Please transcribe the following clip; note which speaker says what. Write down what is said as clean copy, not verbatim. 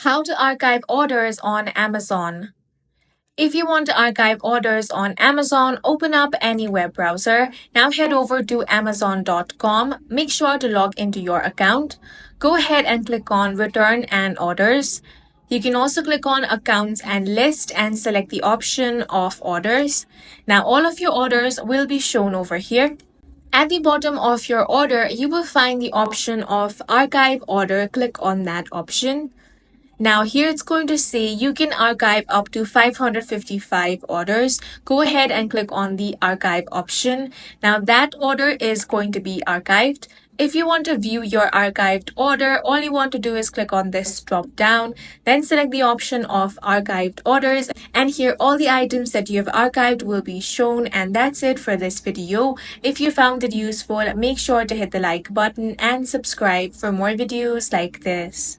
Speaker 1: How to archive orders on Amazon. If you want to archive orders on Amazon, open up any web browser. Now head over to Amazon.com. Make sure to log into your account. Go ahead and click on Return and Orders. You can also click on Accounts and List and select the option of Orders. Now all of your orders will be shown over here. At the bottom of your order, you will find the option of Archive Order. Click on that option. Now here it's going to say you can archive up to 555 orders. Go ahead and click on the archive option. Now that order is going to be archived. If you want to view your archived order, all you want to do is click on this drop down, then select the option of archived orders, and here all the items that you have archived will be shown. And that's it for this video. If you found it useful, make sure to hit the like button and subscribe for more videos like this.